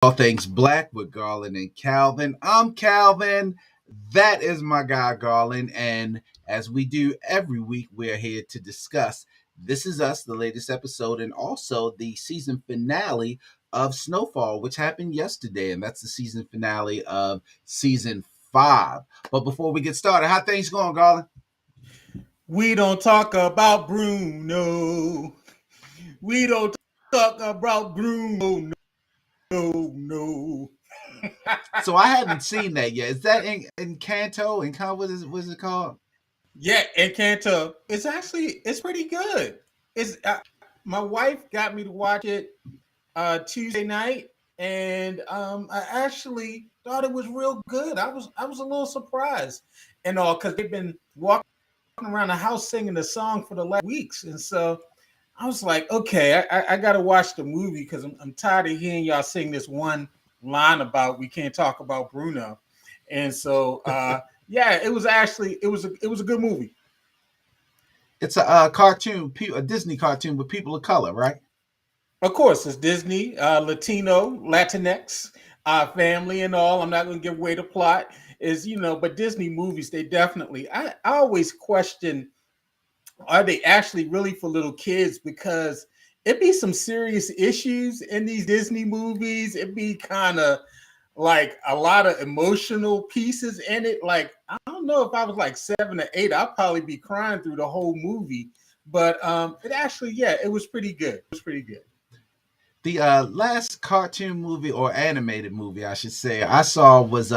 All things black with Garland and Calvin. I'm Calvin. That is my guy, Garland. And as we do every week, we're here to discuss This Is Us, the latest episode, and also the season finale of Snowfall, which happened yesterday. And that's the season finale of season 5. But before we get started, how things going, Garland? We don't talk about Bruno. We don't talk about Bruno. No. So I haven't seen that yet. Is that in Canto? And what is it called? Yeah, Encanto. It's pretty good. It's My wife got me to watch it Tuesday night, and I actually thought it was real good. I was a little surprised and all because they've been walking around the house singing the song for the last weeks, and so I was like, okay, I got to watch the movie because I'm tired of hearing y'all sing this one line about we can't talk about Bruno, and so yeah, it was a good movie. It's a cartoon, a Disney cartoon with people of color, right? Of course, it's Disney, Latino, Latinx, family, and all. I'm not going to give away the plot. But Disney movies, they definitely. I always question, are they actually really for little kids? Because it be some serious issues in these Disney movies. It be kind of like a lot of emotional pieces in it. Like, I don't know if I was like 7 or 8, I'd probably be crying through the whole movie. But it actually, yeah, it was pretty good. It was pretty good. The last cartoon movie or animated movie, I should say, I saw was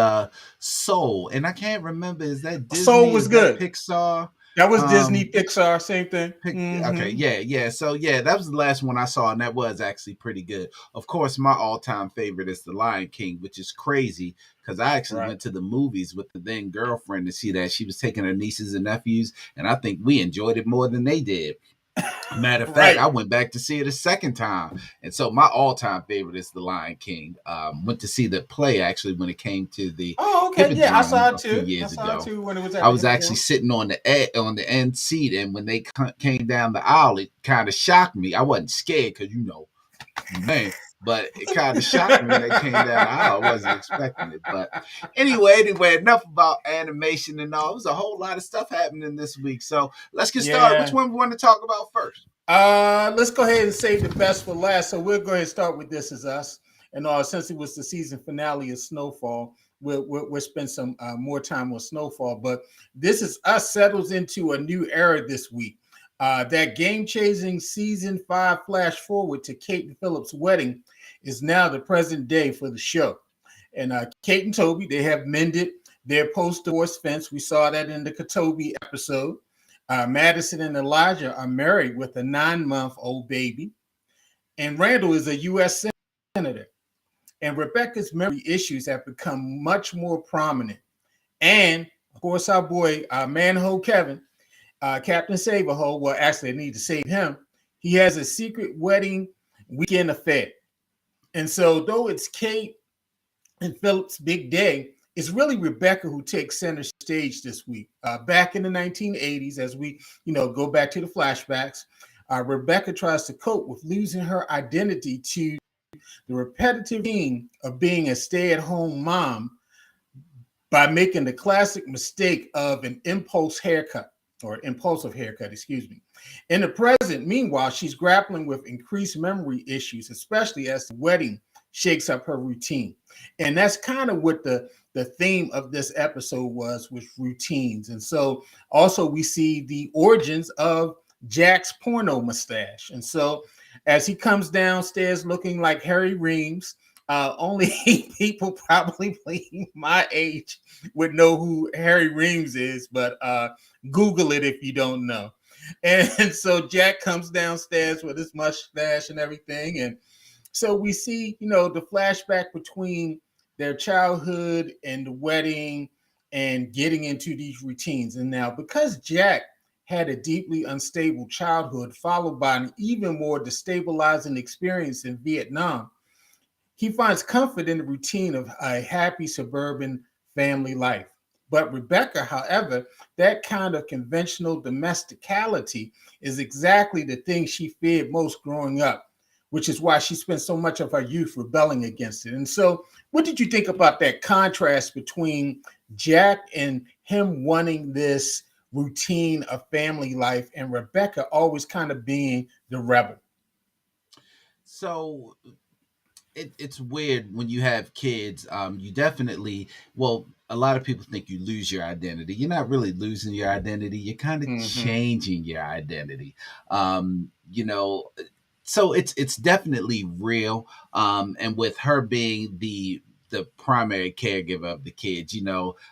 Soul, and I can't remember. Is that Soul Disney? was Is that good. Pixar? That was Disney, Um, Pixar, same thing. Okay, Mm-hmm. yeah. So yeah, that was the last one I saw, and that was actually pretty good. Of course, my all-time favorite is The Lion King, which is crazy because I actually Right. went to the movies with the then girlfriend to see that. She was taking her nieces and nephews, and I think we enjoyed it more than they did. Matter of fact, Right. I went back to see it a second time, and so my all-time favorite is The Lion King. Went to see the play actually when it came to the Oh, okay. Yeah, I Hippodrome saw it a few too. I years saw it ago. too when it was at I the was actually Hippodrome. sitting on the end seat, and when they came down the aisle, it kind of shocked me. I wasn't scared because man, but it kind of shocked me when they came down the aisle. I wasn't expecting it, but anyway, enough about animation and all. It was a whole lot of stuff happening this week, so let's get started. Which Yeah. one we want to talk about first? Let's go ahead and save the best for last. So we'll go ahead and start with This Is Us. And since it was the season finale of Snowfall, we'll spend some more time on Snowfall. But This Is Us settles into a new era this week. That game-changing season 5 flash forward to Kate and Philip's wedding is now the present day for the show. And Kate and Toby, they have mended their post-divorce fence. We saw that in the Katobi episode. Madison and Elijah are married with a 9-month-old baby. And Randall is a U.S. senator. And Rebecca's memory issues have become much more prominent. And, of course, our boy, Manhole Kevin, Captain Saberhole, well, actually, I need to save him. He has a secret wedding weekend affair. And so, though it's Kate and Philip's big day, it's really Rebecca who takes center stage this week. Back in the 1980s, as we go back to the flashbacks, Rebecca tries to cope with losing her identity to the repetitive theme of being a stay-at-home mom by making the classic mistake of an impulsive haircut, excuse me. In the present, meanwhile, she's grappling with increased memory issues, especially as the wedding shakes up her routine. And that's kind of what the theme of this episode was routines. And so also we see the origins of Jack's porno mustache. And so as he comes downstairs looking like Harry Reams, only people probably my age would know who Harry Reams is, but Google it if you don't know. And so Jack comes downstairs with his mustache and everything. And so we see, the flashback between their childhood and the wedding and getting into these routines. And now, because Jack had a deeply unstable childhood followed by an even more destabilizing experience in Vietnam, he finds comfort in the routine of a happy suburban family life. But Rebecca, however, that kind of conventional domesticality is exactly the thing she feared most growing up, which is why she spent so much of her youth rebelling against it. And so, what did you think about that contrast between Jack and him wanting this routine of family life and Rebecca always kind of being the rebel? So it's weird when you have kids. You definitely, well, a lot of people think you lose your identity. You're not really losing your identity. You're kind of Mm-hmm. changing your identity. You know, so it's definitely real. And with her being the primary caregiver of the kids,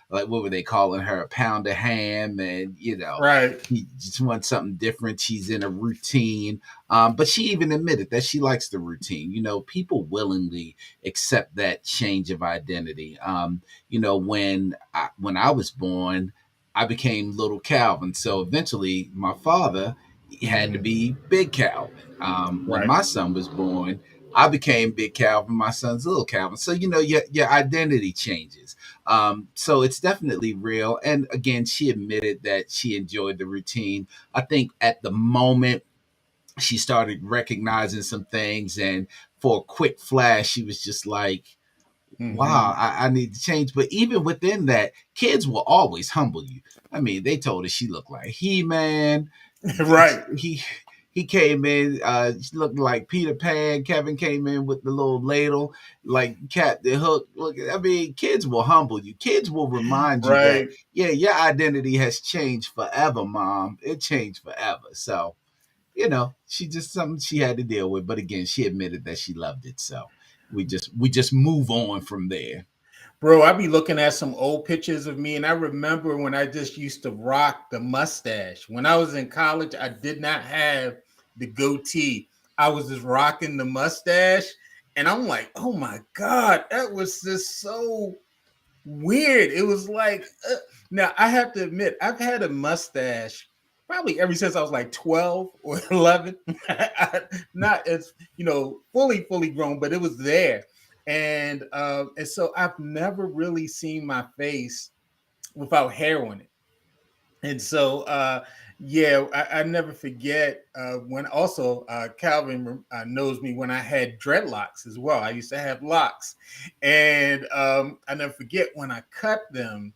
like what were they calling her, a pound of ham, and Right. she just wants something different. She's in a routine, but she even admitted that she likes the routine. People willingly accept that change of identity. When I was born, I became little Calvin. So eventually, my father had to Mm-hmm. be Big Calvin. When Right. my son was born, I became Big Calvin. My son's Little Calvin. So your identity changes. So it's definitely real. And again, she admitted that she enjoyed the routine. I think at the moment she started recognizing some things, and for a quick flash she was just like, Mm-hmm. wow, I need to change. But even within that, kids will always humble you. I mean, they told her she looked like He-Man. Right. He came in, she looked like Peter Pan. Kevin came in with the little ladle, like Captain Hook. Look, I mean, kids will humble you. Kids will remind you that, Right. yeah, your identity has changed forever, mom. It changed forever. So she just something she had to deal with. But again, she admitted that she loved it. So we just move on from there. Bro, I be looking at some old pictures of me, and I remember when I just used to rock the mustache. When I was in college, I did not have the goatee. I was just rocking the mustache, and I'm like, oh my God, that was just so weird. It was like, now I have to admit, I've had a mustache probably ever since I was like 12 or 11. Not as, fully grown, but it was there. And so I've never really seen my face without hair on it. And so, yeah, I never forget when also Calvin knows me when I had dreadlocks as well. I used to have locks. And I never forget when I cut them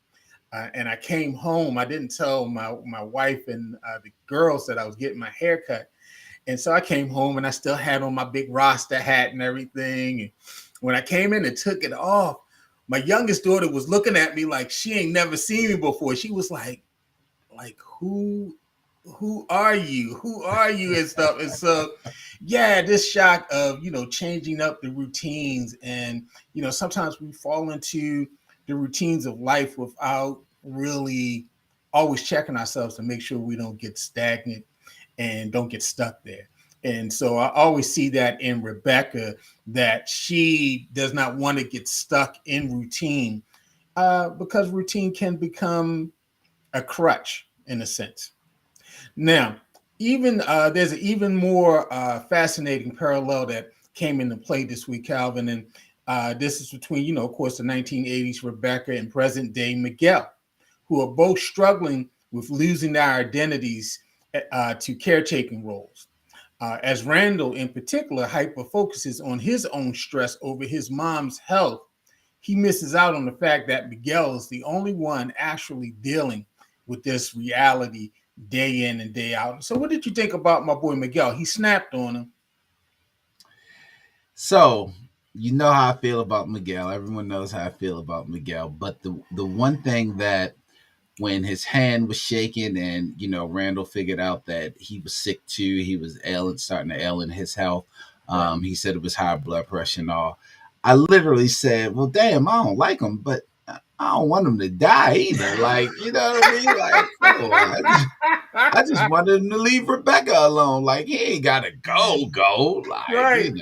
and I came home. I didn't tell my wife and the girls that I was getting my hair cut. And so I came home and I still had on my big Rasta hat and everything. And when I came in and took it off, my youngest daughter was looking at me like she ain't never seen me before. She was like who are you, and stuff. And so yeah, this shock of changing up the routines. And sometimes we fall into the routines of life without really always checking ourselves to make sure we don't get stagnant and don't get stuck there. And so I always see that in Rebecca, that she does not want to get stuck in routine, because routine can become a crutch in a sense. Now, even there's an even more fascinating parallel that came into play this week, Calvin, and this is between, of course, the 1980s Rebecca and present day Miguel, who are both struggling with losing their identities to caretaking roles. As Randall, in particular, hyper focuses on his own stress over his mom's health, he misses out on the fact that Miguel is the only one actually dealing with this reality day in and day out. So, what did you think about my boy Miguel? He snapped on him. So you know how I feel about Miguel. Everyone knows how I feel about Miguel. But the one thing that, when his hand was shaking and Randall figured out that he was sick too, he was ailing, starting to ail in his health. Right. He said it was high blood pressure and all. I literally said, well, damn, I don't like him, but I don't want him to die either. Like, you know what I mean? Like, come on. I just wanted him to leave Rebecca alone. Like, he ain't gotta go. Like, Right.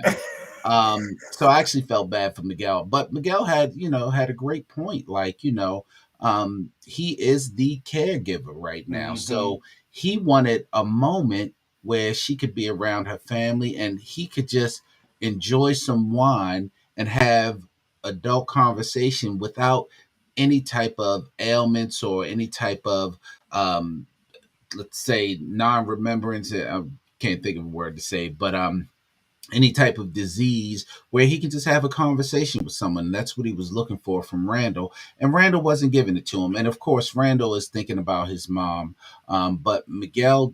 So I actually felt bad for Miguel. But Miguel had a great point. Like, he is the caregiver right now. Mm-hmm. So he wanted a moment where she could be around her family and he could just enjoy some wine and have adult conversation without any type of ailments or any type of um, let's say non-remembrance. I can't think of a word to say, but any type of disease where he can just have a conversation with someone. That's what he was looking for from Randall, and Randall wasn't giving it to him. And of course, Randall is thinking about his mom, but Miguel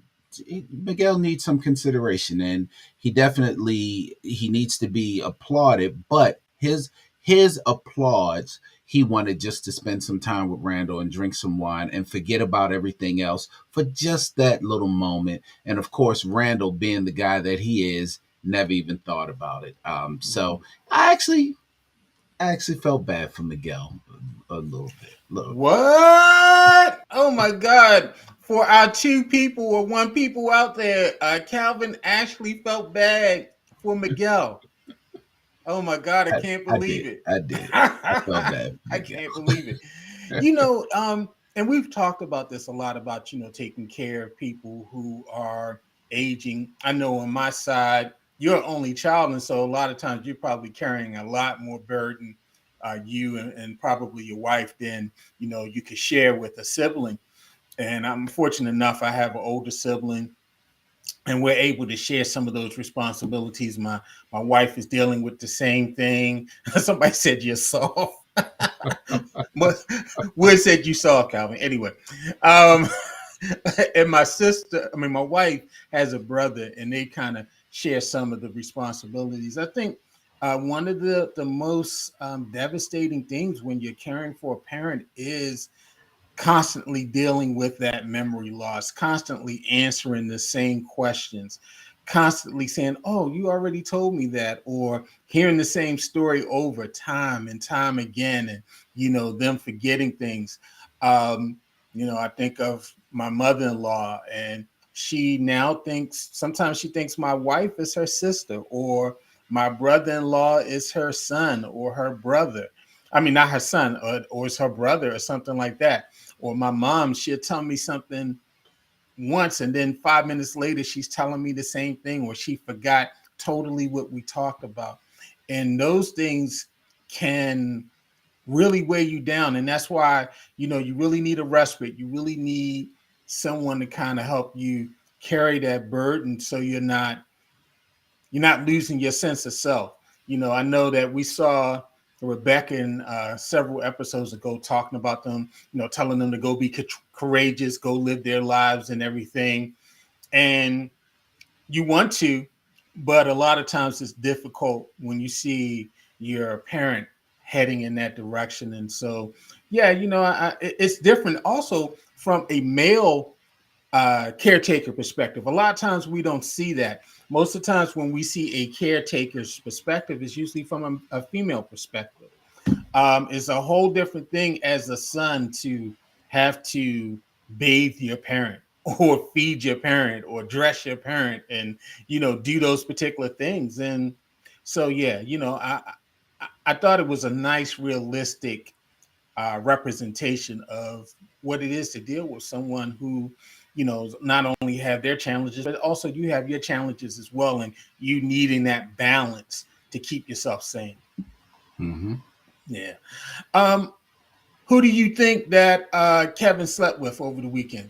needs some consideration, and he needs to be applauded. But his applause, he wanted just to spend some time with Randall and drink some wine and forget about everything else for just that little moment. And of course, Randall, being the guy that he is, never even thought about it. So I actually felt bad for Miguel a little bit. What? Oh my God. For our two people or one people out there, Calvin actually felt bad for Miguel. Oh my God, I can't I believe did. it. I did. I felt bad for I Miguel. can't believe it. And we've talked about this a lot about, taking care of people who are aging. I know on my side, you're an only child. And so a lot of times you're probably carrying a lot more burden, you and probably your wife, than, you could share with a sibling. And I'm fortunate enough, I have an older sibling and we're able to share some of those responsibilities. My wife is dealing with the same thing. Somebody said you're soft. What said you soft, Calvin? Anyway, um, and my wife has a brother, and they kind of share some of the responsibilities. I think one of the most devastating things when you're caring for a parent is constantly dealing with that memory loss, constantly answering the same questions, constantly saying, "Oh, you already told me that," or hearing the same story over time and time again, and them forgetting things. Um, I think of my mother-in-law, and she now thinks sometimes she thinks my wife is her sister, or my brother-in-law is her son or her brother. I mean, not her son, or it's her brother or something like that. Or my mom, she'll tell me something once, and then 5 minutes later, she's telling me the same thing, or she forgot totally what we talked about. And those things can really weigh you down. And that's why, you really need a respite. You really need someone to kind of help you carry that burden so you're not losing your sense of self. I know that we saw Rebecca in several episodes ago talking about them, telling them to go be courageous, go live their lives and everything. And you want to, but a lot of times it's difficult when you see your parent heading in that direction. And so, yeah, it's different also from a male caretaker perspective. A lot of times we don't see that. Most of the times when we see a caretaker's perspective, is usually from a female perspective. It's a whole different thing as a son to have to bathe your parent or feed your parent or dress your parent and do those particular things. And so yeah, I thought it was a nice, realistic representation of what it is to deal with someone who, not only have their challenges, but also you have your challenges as well, and you needing that balance to keep yourself sane. Mm-hmm. Yeah. Um, who do you think that Kevin slept with over the weekend?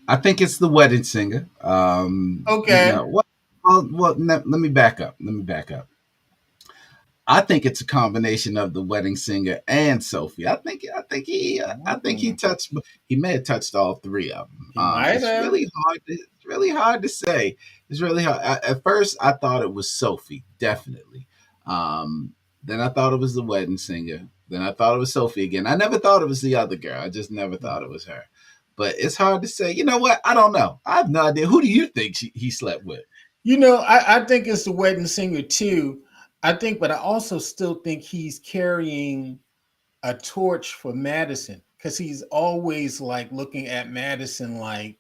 I think it's the wedding singer. Okay. Let me back up. Let me back up. I think it's a combination of the wedding singer and Sophie. I think he Ooh, touched. He may have touched all three of them. he might It's have. really hard. It's really hard to say. It's really hard. At first, I thought it was Sophie, definitely. Um, then I thought it was the wedding singer. Then I thought it was Sophie again. I never thought it was the other girl. I just never thought it was her. But it's hard to say. You know what? I don't know. I have no idea. Who do you think he slept with? I think it's the wedding singer too. I think, but I also still think he's carrying a torch for Madison because he's always like looking at Madison like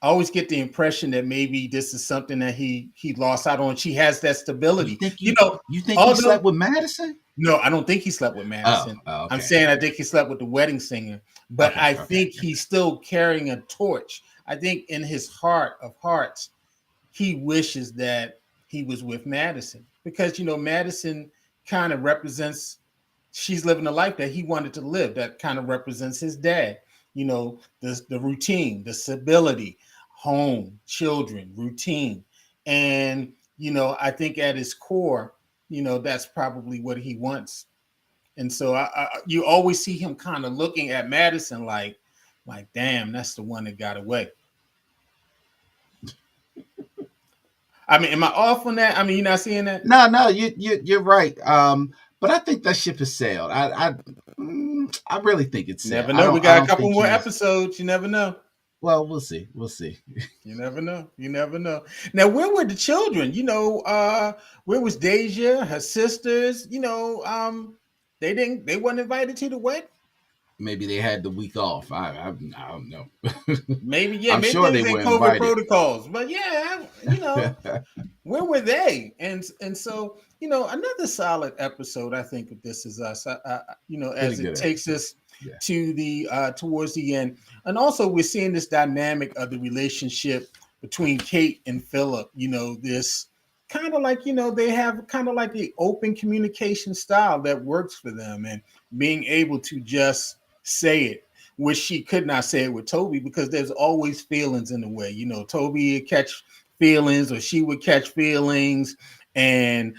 I always get the impression that maybe this is something that he lost out on. She has that You stability. think you think he Although slept with Madison? no, I don't think he slept with Madison. I'm Okay. saying I think he slept with the wedding singer, but Okay. I Okay. think he's still carrying a torch. I think in his heart of hearts, he wishes that he was with Madison because Madison kind of represents she's living a life that he wanted to live that kind of represents his dad. The routine, the stability, home, children, routine. And I think at his core, that's probably what he wants. And so you always see him kind of looking at Madison like, damn, that's the one that got away. I mean, am I off on that? I mean, you're not seeing that? No, you're right. But I think that ship has sailed. I really think it's sailed. Never I know. We don't I got a don't couple think more he's. episodes. You never know. Well, we'll see. We'll see. You never know. You never know. Now, where were the children? Where was Deja, her sisters? They weren't invited to the wedding. Maybe they had the week off. I don't know. Maybe, yeah, I'm maybe sure they they was in were COVID invited. protocols. But yeah, where were they? And so, another solid episode, I think, of This Is Us. Pretty As it good takes episode. us Yeah. to the towards the end, and also we're seeing this dynamic of the relationship between Kate and Philip. This kind of like they have kind of like the open communication style that works for them, and being able to just say it, which she could not say it with Toby because there's always feelings in the way. Toby would catch feelings or she would catch feelings. And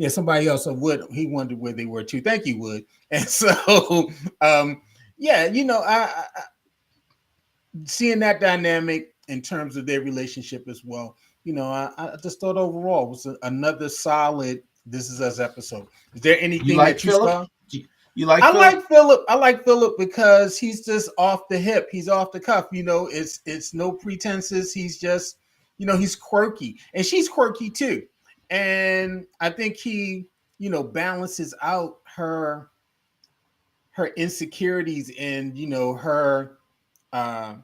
somebody else would, he wondered where they were too. Thank you, Wood. And so, yeah, seeing that dynamic in terms of their relationship as well. I just thought overall it was another solid This Is Us episode. Is there You anything like that you Philip? saw? You like I Philip? like Philip. I like Philip because he's just off the hip. He's off the cuff. It's no pretenses. He's just, he's quirky, and she's quirky too. And I think he, balances out her insecurities and her uh,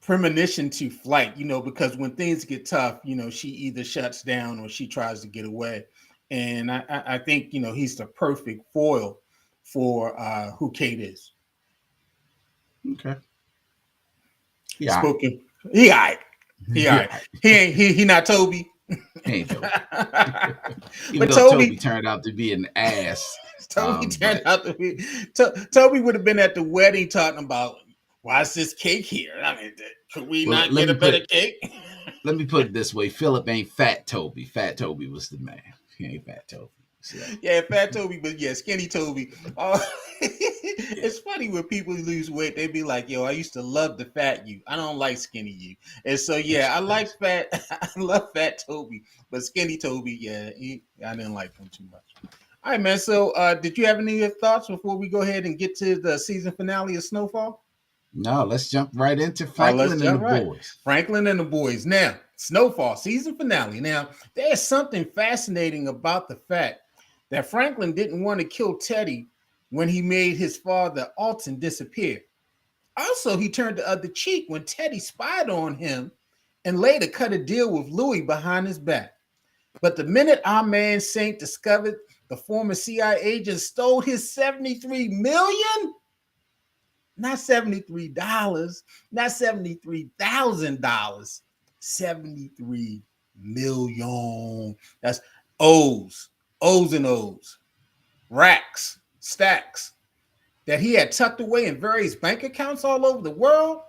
premonition to flight. Because when things get tough, she either shuts down or she tries to get away. And I think he's the perfect foil for who Kate is. Okay. Yeah. Spoken. He all right. He all right. Yeah. He ain't he not Toby. He ain't Toby. Even But though Toby Toby turned out to be an ass. Toby turned But out to be Toby would have been at the wedding talking about why is this cake here? I mean, could we well, not get a better cake? let me put it this way: Philip ain't Fat Toby. Fat Toby was the man. He ain't Fat Toby. So, Yeah, Fat Toby, but yeah, Skinny Toby. yeah. It's funny when people lose weight, they be like, "Yo, I used to love the fat you. I don't like skinny you." And so, That's yeah, I like crazy. fat. I love Fat Toby, but Skinny Toby, yeah, I didn't like him too much. All right, man. So, did you have any thoughts before we go ahead and get to the season finale of Snowfall? No, let's jump right into Let's Franklin and the jump right. boys. Franklin and the boys. Now, Snowfall season finale. Now, there's something fascinating about the fact that Franklin didn't want to kill Teddy when he made his father Alton disappear. Also, he turned the other cheek when Teddy spied on him and later cut a deal with Louis behind his back. But the minute our man Saint discovered the former CIA agent stole his 73 million, not $73, not $73,000, 73 million. That's O's, O's and O's, racks, stacks that he had tucked away in various bank accounts all over the world.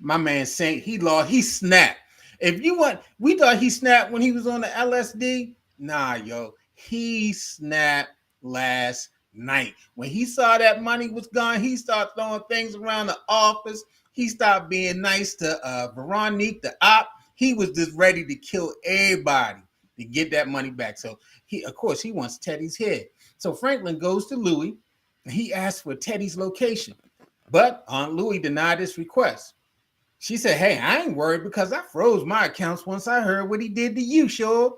My man Saint, he snapped. If you want, we thought he snapped when he was on the LSD. Nah, yo, he snapped last night. When he saw that money was gone, he started throwing things around the office. He stopped being nice to Veronique, the op. He was just ready to kill everybody to get that money back. So of course, he wants Teddy's head. So Franklin goes to Louis and he asks for Teddy's location. But Aunt Louis denied his request. She said, "Hey, I ain't worried because I froze my accounts once I heard what he did to you, sure."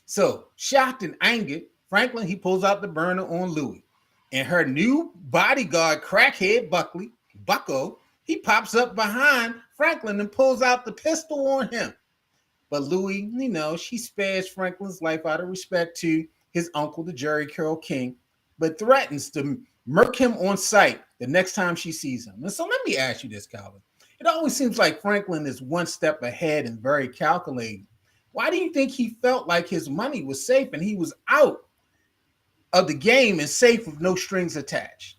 So, shocked and angered, Franklin, he pulls out the burner on Louis. And her new bodyguard, crackhead Bucko, he pops up behind Franklin and pulls out the pistol on him. But Louis, she spares Franklin's life out of respect to his uncle, the Jerry Carroll King, but threatens to murk him on sight the next time she sees him. And so let me ask you this, Calvin. It always seems like Franklin is one step ahead and very calculating. Why do you think he felt like his money was safe and he was out of the game and safe with no strings attached?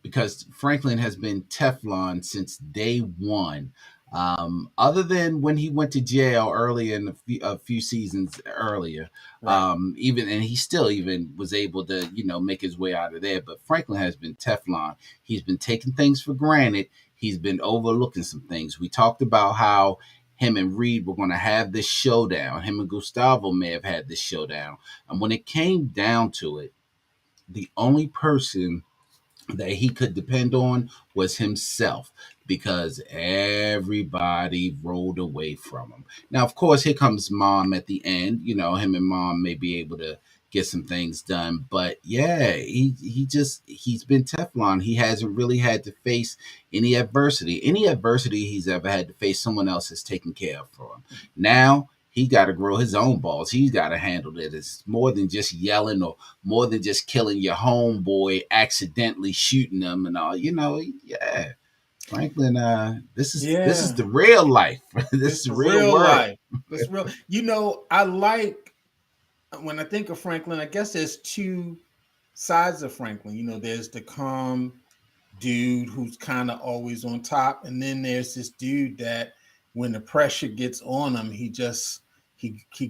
Because Franklin has been Teflon since day one. Other than when he went to jail early in a few seasons earlier, Right. even and he still even was able to make his way out of there. But Franklin has been Teflon. He's been taking things for granted. He's been overlooking some things. We talked about how him and Reed were going to have this showdown. Him and Gustavo may have had this showdown, and when it came down to it, the only person that he could depend on was himself because everybody rolled away from him. Now, of course, here comes Mom at the end. Him and Mom may be able to get some things done, but yeah, he's been Teflon. He hasn't really had to face any adversity. Any adversity he's ever had to face, someone else has taken care of for him. Now he got to grow his own balls. He's got to handle it. It's more than just yelling or more than just killing your homeboy, accidentally shooting them and all. Yeah. Franklin, this is Yeah. the real life. This is It's the the real real world. life. It's real. I like when I think of Franklin, I guess there's two sides of Franklin. There's the calm dude who's kind of always on top, and then there's this dude that when the pressure gets on him, he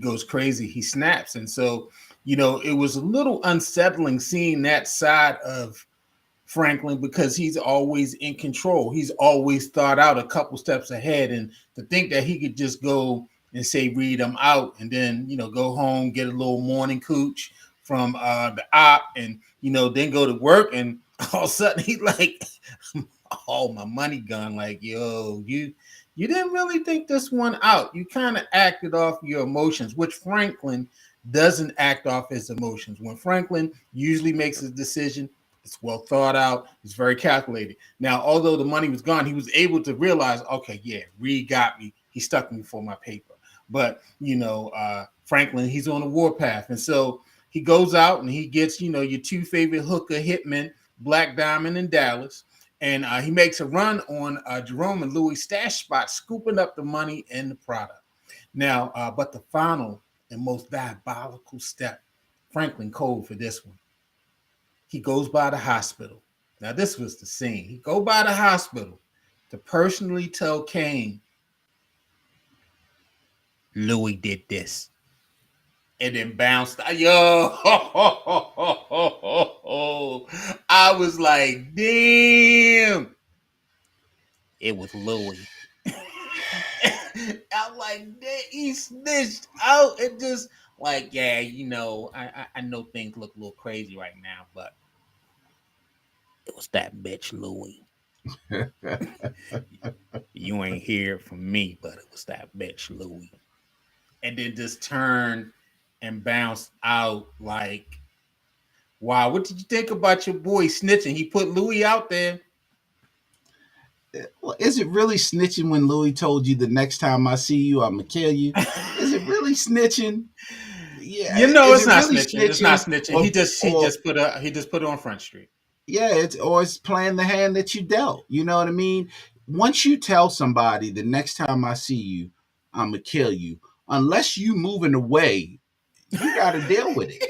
goes crazy, he snaps. And so, it was a little unsettling seeing that side of Franklin because he's always in control. He's always thought out a couple steps ahead. And to think that he could just go and say, Reed, I'm out, and then, go home, get a little morning cooch from the op, and, then go to work. And all of a sudden he like, oh, my money gone. Like, yo, you didn't really think this one out. You kind of acted off your emotions, which Franklin doesn't act off his emotions. When Franklin usually makes a decision, it's well thought out. It's very calculated. Now, although the money was gone, he was able to realize, okay, yeah, Reed got me. He stuck me for my paper. But, Franklin, he's on a warpath. And so he goes out and he gets, your two favorite hooker hitmen, Black Diamond and Dallas. And he makes a run on Jerome and Louis' stash spot, scooping up the money and the product. Now, but the final and most diabolical step, Franklin code for this one. He goes by the hospital. Now, this was the scene. He go by the hospital to personally tell Kane, Louis did this. And then bounced. Yo, I was like, damn, it was Louis. I'm like, he snitched out and just like, yeah, I know things look a little crazy right now, but it was that bitch Louis. You ain't hear from me, but it was that bitch Louis. And then just turned and bounced out like, wow, what did you think about your boy snitching? He put Louis out there. Well, is it really snitching when Louis told you the next time I see you, I'm gonna kill you? Is it really snitching? Yeah. Is It's it not really snitching. It's not snitching? snitching. Or He just put it on Front Street. yeah, it's playing the hand that you dealt. You know what I mean? Once you tell somebody the next time I see you, I'm gonna kill you, unless you moving away, you got to deal with it.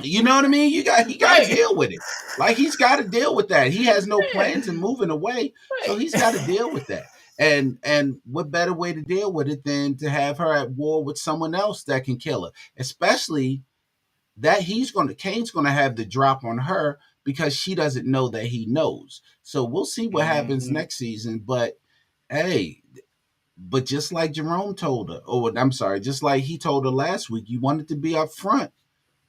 You know what I mean? He got to Right. deal with it. Like he's got to deal with that. He has no plans in moving away, so he's got to Right. deal with that. And what better way to deal with it than to have her at war with someone else that can kill her? Especially that Kane's gonna have the drop on her because she doesn't know that he knows. So we'll see what happens Mm-hmm. next season. But hey, but just like Jerome told her, or I'm sorry, just like he told her last week, you wanted to be up front.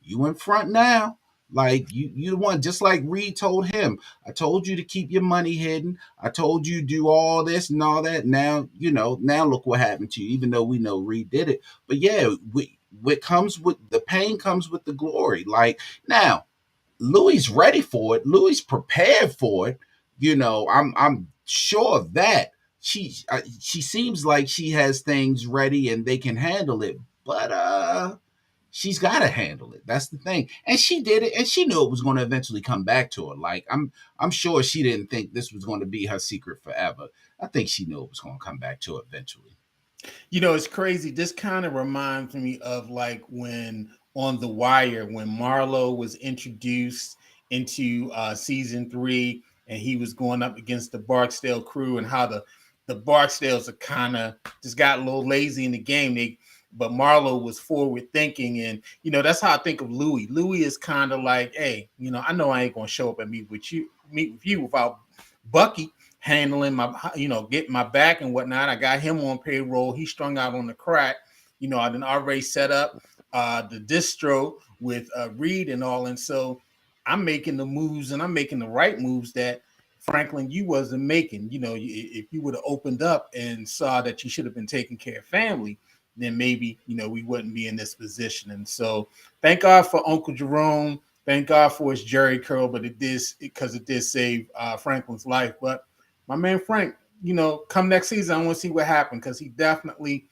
You in front now. Like you the one, just like Reed told him. I told you to keep your money hidden. I told you to do all this and all that. Now, now look what happened to you, even though we know Reed did it. But yeah, what comes with the pain comes with the glory. Like now, Louis ready for it. Louis prepared for it. I'm sure of that. She seems like she has things ready and they can handle it. But she's got to handle it. That's the thing. And she did it, and she knew it was going to eventually come back to her. Like I'm sure she didn't think this was going to be her secret forever. I think she knew it was going to come back to her eventually. It's crazy. This kind of reminds me of like when on The Wire, when Marlowe was introduced into season 3 and he was going up against the Barksdale crew and how the the Barksdales are kind of just got a little lazy in the game. But Marlo was forward thinking, and that's how I think of Louis. Louis is kind of like, hey, I know I ain't gonna show up and meet with you without Bucky handling my, getting my back and whatnot. I got him on payroll. He strung out on the crack. I done already set up the distro with Reed and all, and so I'm making the moves, and I'm making the right moves that Franklin, you wasn't making. If you would have opened up and saw that you should have been taking care of family, then maybe we wouldn't be in this position. And so, thank God for Uncle Jerome. Thank God for his Jerry curl, but it did save Franklin's life. But my man Frank, come next season, I want to see what happened because he definitely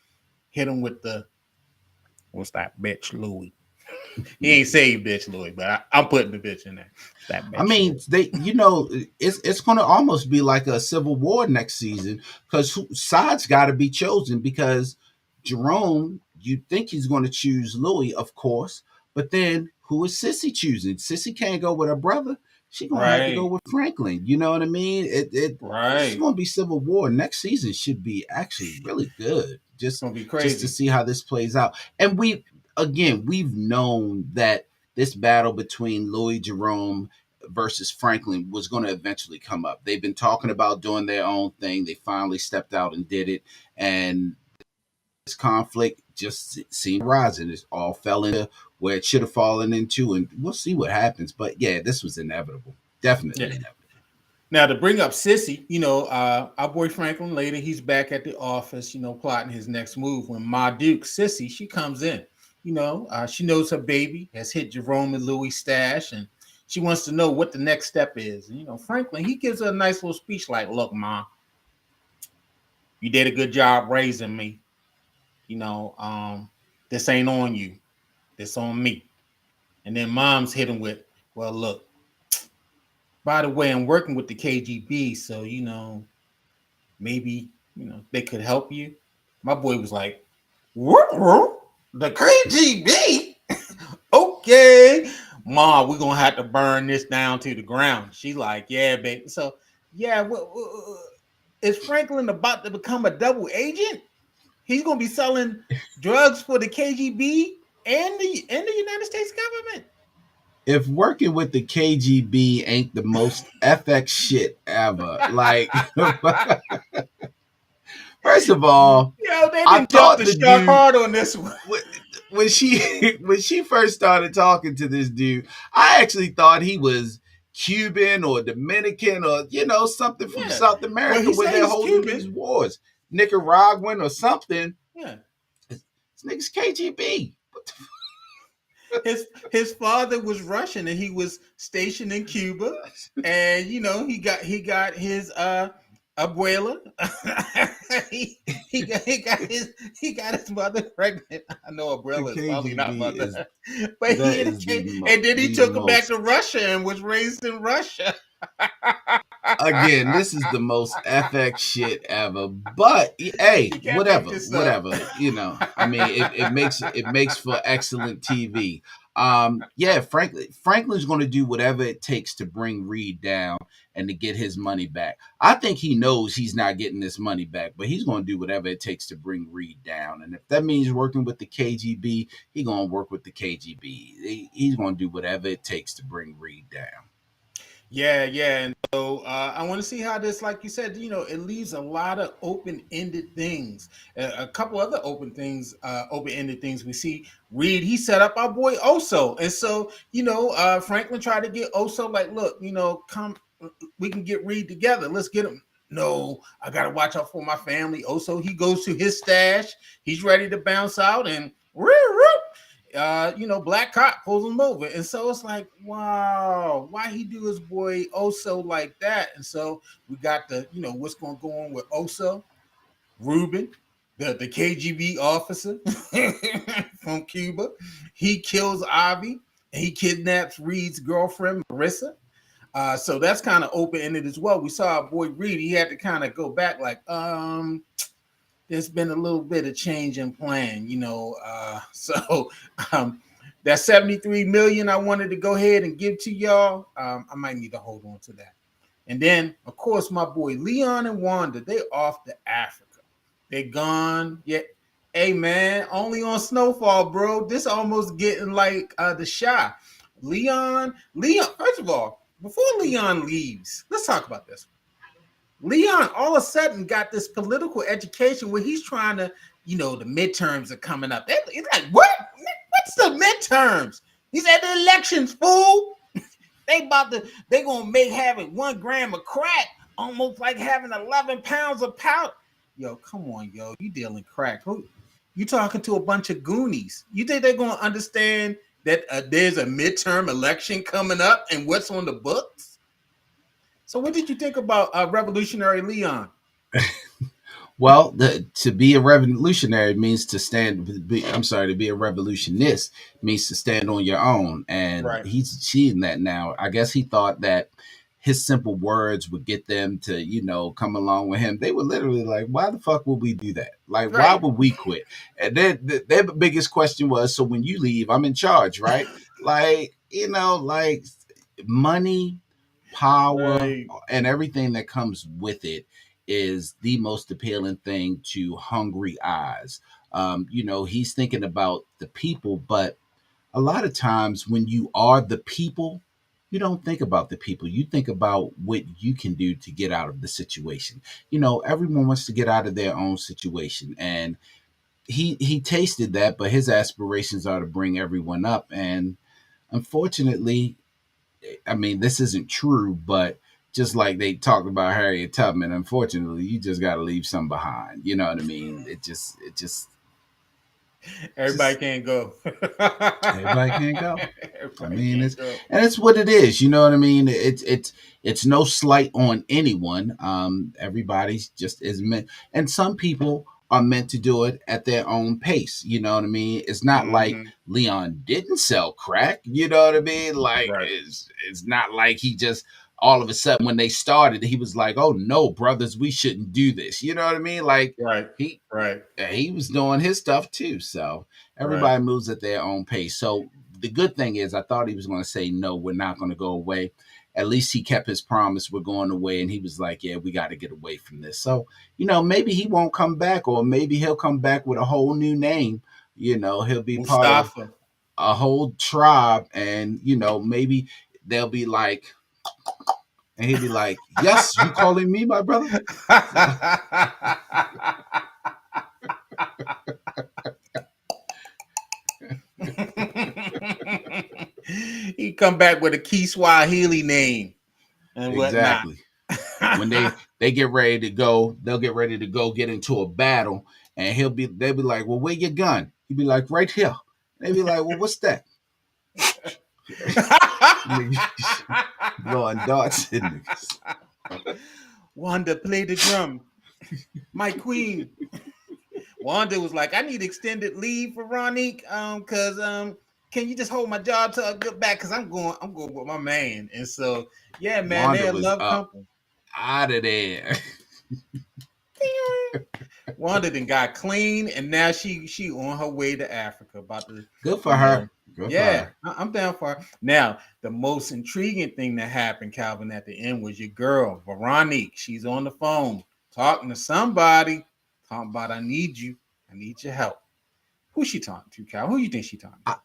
hit him with the what's that bitch Louis. He ain't saved bitch Louis, but I'm putting the bitch in there. That bitch I mean, Louis. it's going to almost be like a civil war next season because sides got to be chosen because Jerome, you think he's going to choose Louis, of course, but then who is Sissy choosing? Sissy can't go with her brother. She's going to have to go Right, with Franklin. You know what I mean? This is right. going to be civil war. Next season should be actually really good. It's gonna be Just to crazy. see how this plays out. And we've known that this battle between Louis Jerome versus Franklin was going to eventually come up. They've been talking about doing their own thing. They finally stepped out and did it. And this conflict just seemed rising. It all fell into where it should have fallen into. And we'll see what happens. But yeah, this was inevitable. Definitely Yeah. inevitable. Now to bring up Sissy, our boy Franklin later, he's back at the office, plotting his next move. When Ma Duke, Sissy, she comes in. She knows her baby has hit Jerome and Louis' stash, and she wants to know what the next step is. And, Franklin, he gives her a nice little speech like, "Look, Ma, you did a good job raising me. You know, um, this ain't on you. This on me." And then Mom's hit him with, "Well, look, by the way, I'm working with the KGB, so maybe they could help you." My boy was like, "Whoop, whoop, the KGB? Okay, Ma, we're gonna have to burn this down to the ground." She's like, "Yeah, baby." So yeah, is Franklin about to become a double agent? He's gonna be selling drugs for the KGB and the United States government. If working with the KGB ain't the most FX shit ever, like, first of all, They I didn't jump thought the the shark dude hard on this one. when she first started talking to this dude, I actually thought he was Cuban or Dominican or something from Yeah. South Well, America he where said they're he's holding Cuban. these wars, Nicaraguan or something. Yeah. This nigga's KGB. His father was Russian and he was stationed in Cuba, and he got his abuela. he got his mother pregnant. I know The abuela is probably not KGB mother, is but that is and then he the took her back to most. Russia and was raised in Russia. Again, this is the most FX shit ever. But hey, You can't make whatever, this up. whatever. I mean, it makes for excellent TV. Yeah, Franklin's going to do whatever it takes to bring Reed down and to get his money back. I think he knows he's not getting this money back, but he's going to do whatever it takes to bring Reed down. And if that means working with the KGB, he's going to work with the KGB. He's going to do whatever it takes to bring Reed down. Yeah, yeah. And so I want to see how this, like you said, it leaves a lot of open-ended things. A couple other open-ended things we see. Reed, he set up our boy Oso. And so, Franklin tried to get Oso, like, look, come, we can get Reed together. Let's get him. No, I got to watch out for my family. Oso, he goes to his stash. He's ready to bounce out and Black Cop pulls him over. And so it's like, wow, why he do his boy Oso like that? And so we got what's going to go on with Oso, Ruben, the KGB officer from Cuba. He kills Avi and he kidnaps Reed's girlfriend, Marissa. So that's kind of open ended as well. We saw our boy Reed. He had to kind of go back, like, there's been a little bit of change in plan, so um, that 73 million I wanted to go ahead and give to y'all, I might need to hold on to that. And then, of course, my boy Leon and Wanda, they off to Africa. They gone. Yeah. Hey man, only on Snowfall, bro. This almost getting like the shot. Leon. First of all, before Leon leaves, let's talk about this. Leon all of a sudden got this political education where he's trying to, the midterms are coming up. He's like, what? What's the midterms? He's at the elections, fool. They gonna make having 1 gram of crack almost like having 11 pounds of powder. Yo, come on, yo, you dealing crack? Who? You talking to a bunch of goonies? You think they're gonna understand that there's a midterm election coming up and what's on the books? So, what did you think about Revolutionary Leon? Well, to be a revolutionary means to stand. I'm sorry, to be a revolutionist means to stand on your own, and Right, he's achieving that now. I guess he thought that his simple words would get them to, come along with him. They were literally like, "Why the fuck would we do that? Like, why right. would we quit?" And then their biggest question was, "So when you leave, I'm in charge, right?" Like, like money, power, Right. and everything that comes with it is the most appealing thing to hungry eyes. He's thinking about the people, but a lot of times when you are the people, you don't think about the people. You think about what you can do to get out of the situation. Everyone wants to get out of their own situation, and he tasted that, but his aspirations are to bring everyone up. And unfortunately, I mean, this isn't true, but just like they talked about Harriet Tubman, unfortunately, you just got to leave some behind. You know what I mean? Everybody Just can't go. everybody can't go. I Everybody mean, can't go. it's what it is. You know what I mean? It's no slight on anyone. Everybody's just is meant, and some people are meant to do it at their own pace. You know what I mean? It's not like Hmm. Leon didn't sell crack. You know what I mean? Like Right, it's not like he just all of a sudden when they started, he was like, "Oh no, brothers, we shouldn't do this." You know what I mean? Like right, he right, he was doing his stuff too. So right. everybody moves at their own pace. So the good thing is, I thought he was going to say, no, we're not going to go away. At least he kept his promise. We're going away. And he was like, yeah, we got to get away from this. So, maybe he won't come back, or maybe he'll come back with a whole new name. He'll be part of Mustafa. a whole tribe. And, maybe they'll be like, and he'll be like, yes, you calling me my brother? So, He come back with a key Swahili name and whatnot. exactly. When they get ready to go, they'll get ready to go get into a battle, and they'll be like, "Well, where your gun?" He'll be like, "Right here." They be like, "Well, what's that?" Blowing darts in niggas. Wanda played the drum. My queen. Wanda was like, I need extended leave for Ronique. Cause can you just hold my job till I get back? Cause I'm going with my man. And so yeah, man, Wanda they was love up company. out of there. Wanda then got clean, and now she on her way to Africa. About to, Good for you know, her. Good for yeah, her. I'm down for her. Now, the most intriguing thing that happened, Calvin, at the end was your girl, Veronique. She's on the phone talking to somebody, talking about I need your help. Who's she talking to, Cal? Who you think she talking to? I,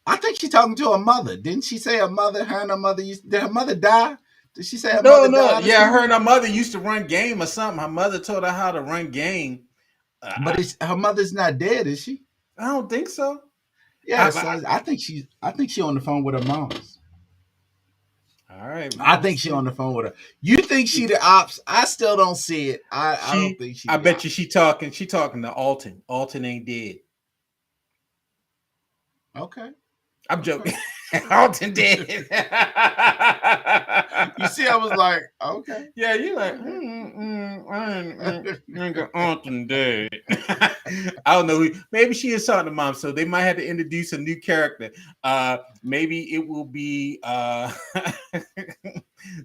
I think she's talking to her mother. Didn't she say her mother? Her and her mother did her mother die? Did she say her No, mother no, died or yeah, her something? and her mother used to run game or something. Her mother told her how to run game. But I, her mother's not dead, is she? I don't think so. Yeah, I, so I think she on the phone with her mom. all right, we're I gonna think she see. on the phone with her. You think she the ops? I still don't see it. I don't think she I the bet you ops. she talking to Alton. Alton ain't dead. Okay. I'm Okay. joking. Alton dead. You see, I was like, okay. Yeah, you like, Okay. nigga Alton dead. I don't know. Maybe she is talking to mom, so they might have to introduce a new character. Maybe it will be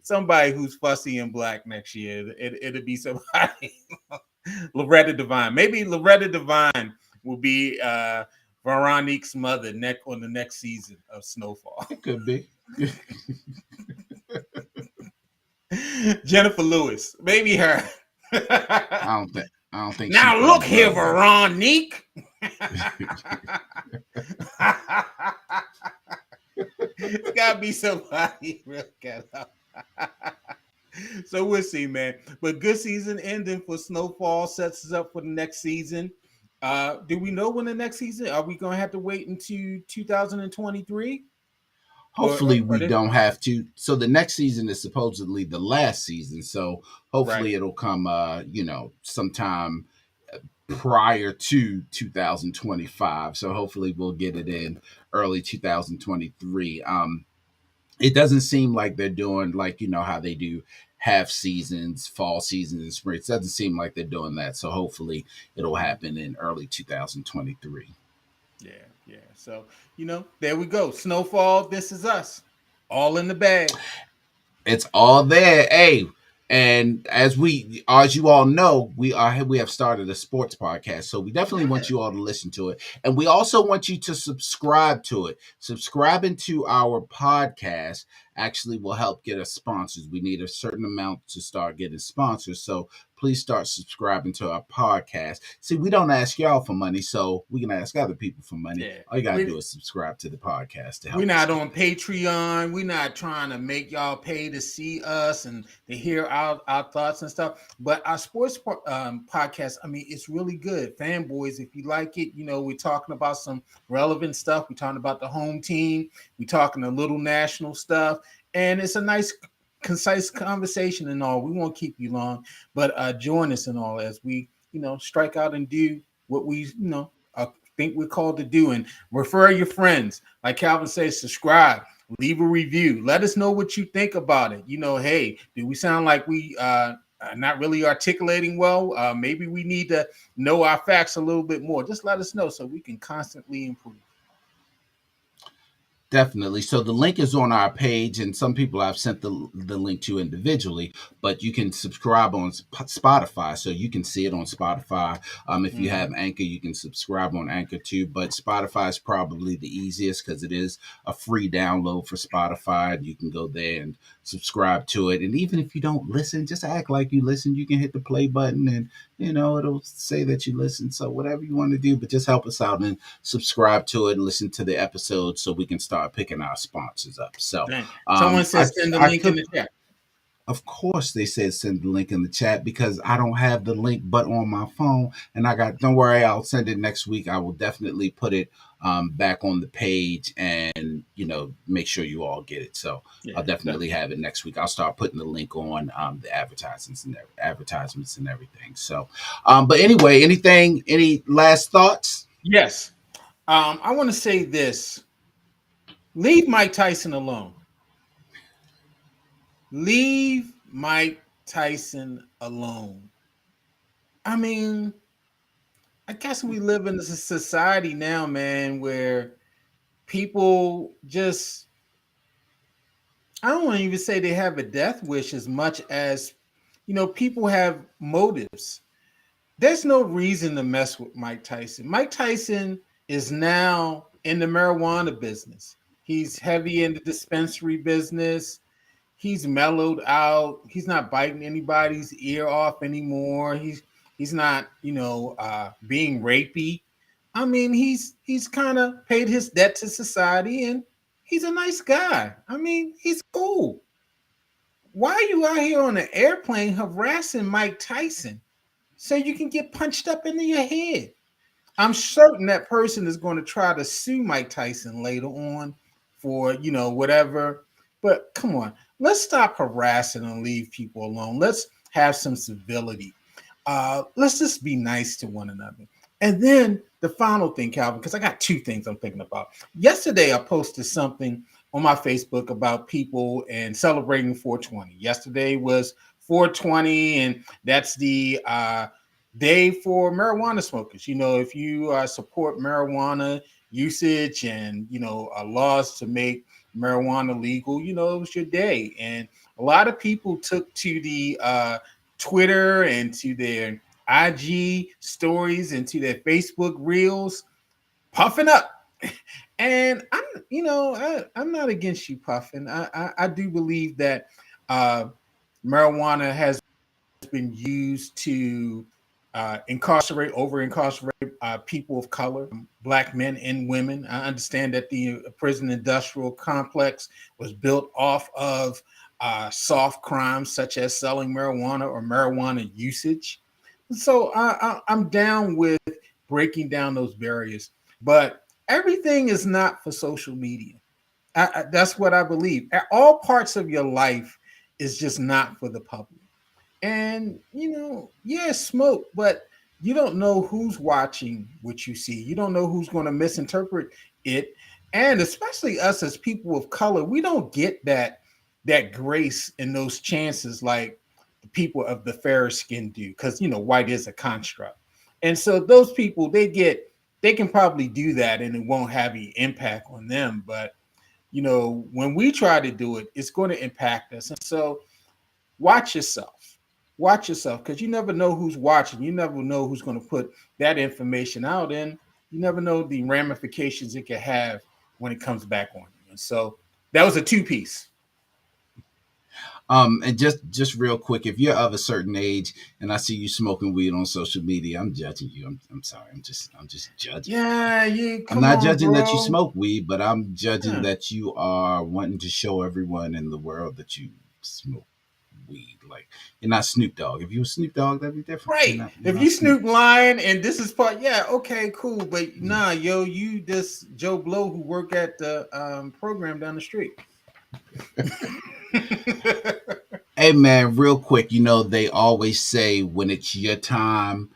somebody who's fussy and black next year. It'll be somebody. Loretta Devine. Maybe Loretta Devine will be Veronique's mother on the next season of Snowfall. It could be. Jennifer Lewis, maybe her. I don't think she Now look plays here, well enough. Veronique. It's gotta be somebody real good. So we'll see, man. But good season ending for Snowfall sets us up for the next season. Do we know when the next season? Are we gonna have to wait into 2023? Hopefully Or we this, don't have to. So the next season is supposedly the last season. So right? hopefully it'll come sometime prior to 2025. So hopefully we'll get it in early 2023. It doesn't seem like they're doing like how they do half seasons, fall seasons, and spring. It doesn't seem like they're doing that. So hopefully it'll happen in early 2023. Yeah, yeah. So there we go. Snowfall. This is us. All in the bag. It's all there. Hey, and as you all know, we have started a sports podcast, so we definitely want Yeah. you all to listen to it, and we also want you to subscribe to it. Subscribing to our podcast actually will help get us sponsors. We need a certain amount to start getting sponsors, so please start subscribing to our podcast. See, we don't ask y'all for money, so we can ask other people for money. Yeah. All you gotta do We is subscribe to the podcast to we're help us not get on there. Patreon. We're not trying to make y'all pay to see us and to hear our thoughts and stuff. But our sports podcast, I mean, it's really good. Fanboys, if you like it, we're talking about some relevant stuff. We're talking about the home team. We're talking a little national stuff. And it's a nice, concise conversation and all. We won't keep you long, but join us and all as we, strike out and do what we, think we're called to do, and refer your friends. Like Calvin says, subscribe, leave a review. Let us know what you think about it. Hey, do we sound like we not really articulating well? Maybe we need to know our facts a little bit more. Just let us know so we can constantly improve. Definitely. So the link is on our page, and some people I've sent the link to individually, but you can subscribe on Spotify, so you can see it on Spotify. If you have Mm-hmm. Anchor, you can subscribe on Anchor too. But Spotify is probably the easiest because it is a free download for Spotify. You can go there and subscribe to it, and even if you don't listen, just act like you listen. You can hit the play button, and it'll say that you listen. So whatever you want to do, but just help us out and subscribe to it and listen to the episodes so we can start picking our sponsors up. So Dang. Someone I says send the I link in could the chat. of course they said send the link in the chat because I don't have the link but on my phone, and I got don't worry, I'll send it next week. I will definitely put it back on the page and make sure you all get it. So Yeah. I'll definitely have it next week. I'll start putting the link on the advertisements and everything. So but anyway, any last thoughts? Yes. I want to say this. Leave Mike Tyson alone. Leave Mike Tyson alone. I mean, I guess we live in a society now, man, where people just, I don't want to even say they have a death wish as much as, people have motives. There's no reason to mess with Mike Tyson. Mike Tyson is now in the marijuana business. He's heavy in the dispensary business. He's mellowed out. He's not biting anybody's ear off anymore. He's not, being rapey. I mean, he's kind of paid his debt to society, and he's a nice guy. I mean, he's cool. Why are you out here on an airplane harassing Mike Tyson so you can get punched up into your head? I'm certain that person is going to try to sue Mike Tyson later on for, whatever. But come on, let's stop harassing and leave people alone. Let's have some civility. Let's just be nice to one another. And then the final thing, Calvin, because I got two things I'm thinking about. Yesterday, I posted something on my Facebook about people and celebrating 420. Yesterday was 420, and that's the day for marijuana smokers. If you support marijuana usage and laws to make marijuana legal, it was your day. And a lot of people took to the Twitter and to their IG stories and to their Facebook reels, puffing up. And I'm not against you puffing. I do believe that marijuana has been used to over incarcerate people of color, black men and women. I understand that the prison industrial complex was built off of soft crimes such as selling marijuana or marijuana usage. So I'm down with breaking down those barriers, but everything is not for social media. That's what I believe. All parts of your life is just not for the public. And yeah, smoke, but you don't know who's watching what you see. You don't know who's going to misinterpret it. And especially us as people of color, we don't get that grace and those chances like the people of the fairer skin do, because white is a construct. And so those people, they can probably do that and it won't have any impact on them. But when we try to do it, it's going to impact us. And so watch yourself. Watch yourself, because you never know who's watching. You never know who's going to put that information out, and you never know the ramifications it could have when it comes back on you. And so that was a two-piece. And just real quick, if you're of a certain age and I see you smoking weed on social media, I'm judging you. I'm sorry. I'm just judging. Yeah, you I'm come not on, judging that you bro. smoke weed, but I'm judging Yeah. that you are wanting to show everyone in the world that you smoke weed. Like you're not Snoop Dogg. If you were Snoop Dogg, that'd be different. You're Right. not. You're If not you Snoop. Snoop Lion and this is part, yeah, okay, cool. But Yeah. nah, yo, you this Joe Blow who work at the program down the street. Hey man, real quick, they always say when it's your time,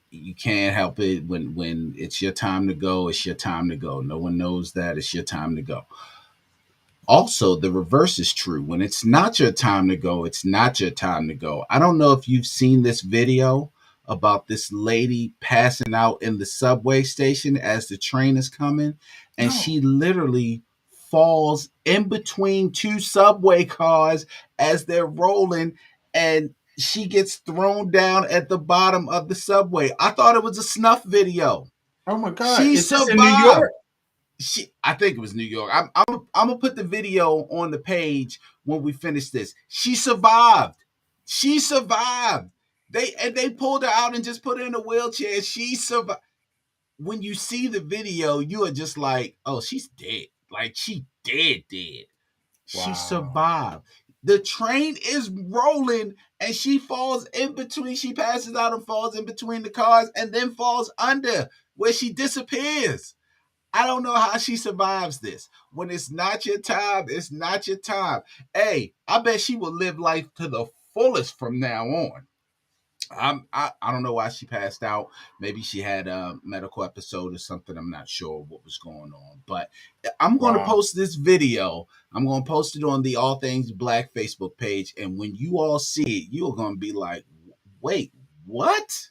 you can't help it. When it's your time to go, it's your time to go. No one knows that it's your time to go. Also, the reverse is true. When it's not your time to go, it's not your time to go. I don't know if you've seen this video about this lady passing out in the subway station as the train is coming, and No. she literally falls in between two subway cars as they're rolling, and she gets thrown down at the bottom of the subway. I thought it was a snuff video. Oh my God. She Is this in New survived. York? I think it was New York. I'm gonna put the video on the page when we finish this. She survived. She survived. They pulled her out and just put her in a wheelchair. She survived. When you see the video, you are just like, oh, she's dead. Like she dead. She Wow. survived. The train is rolling and she falls in between. She passes out and falls in between the cars and then falls under where she disappears. I don't know how she survives this. When it's not your time, it's not your time. Hey, I bet she will live life to the fullest from now on. I don't know why she passed out. Maybe she had a medical episode or something. I'm not sure what was going on. But I'm going to Wow. post this video. I'm going to post it on the All Things Black Facebook page. And when you all see it, you're going to be like, wait, what?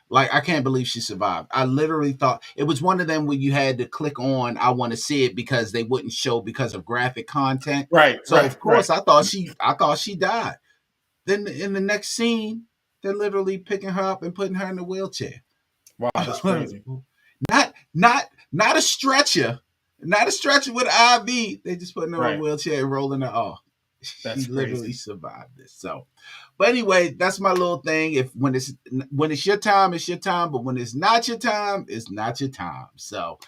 Like, I can't believe she survived. I literally thought it was one of them where you had to click on I want to see it because they wouldn't show because of graphic content. Right, So right, of right. course I thought she died. Then in the next scene, they're literally picking her up and putting her in the wheelchair. Wow, that's crazy. Not a stretcher. Not a stretcher with an IV. They just putting her in a Right. wheelchair and rolling her off. She That's literally crazy. survived this. So, but anyway, that's my little thing. If when it's your time, it's your time. But when it's not your time, it's not your time. So,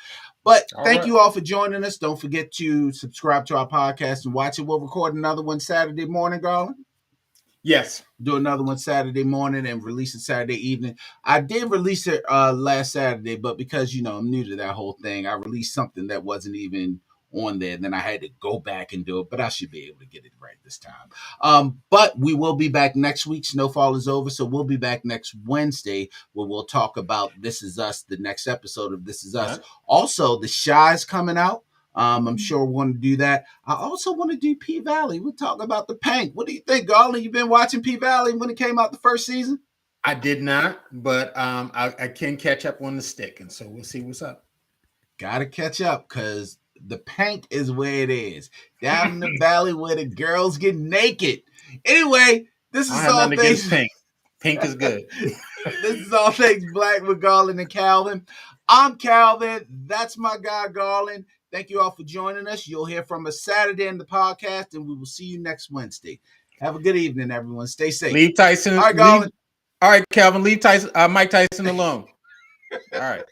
but All thank right. you all for joining us. Don't forget to subscribe to our podcast and watch it. We'll record another one Saturday morning, Garland. Yes. Do another one Saturday morning and release it Saturday evening. I did release it last Saturday, but because I'm new to that whole thing, I released something that wasn't even on there. Then I had to go back and do it, but I should be able to get it right this time. But we will be back next week. Snowfall is over, so we'll be back next Wednesday where we'll talk about This Is Us, the next episode of This Is Us. Yeah. Also, The Shy's coming out. I'm sure we want to do that. I also want to do P Valley. We're talking about the Pank. What do you think, Garland? You been watching P Valley when it came out the first season? I did not, but I can catch up on the stick, and so we'll see what's up. Gotta catch up because the Pank is where it is. Down in the valley where the girls get naked. Anyway, this I don't is have all nothing against things. pink. Pink is good. This is all things black with Garland and Calvin. I'm Calvin. That's my guy, Garland. Thank you all for joining us. You'll hear from us Saturday in the podcast, and we will see you next Wednesday. Have a good evening, everyone. Stay safe. Leave Tyson. All right, Leave. Garland. All right, Calvin. Leave Tyson. Mike Tyson alone. All right.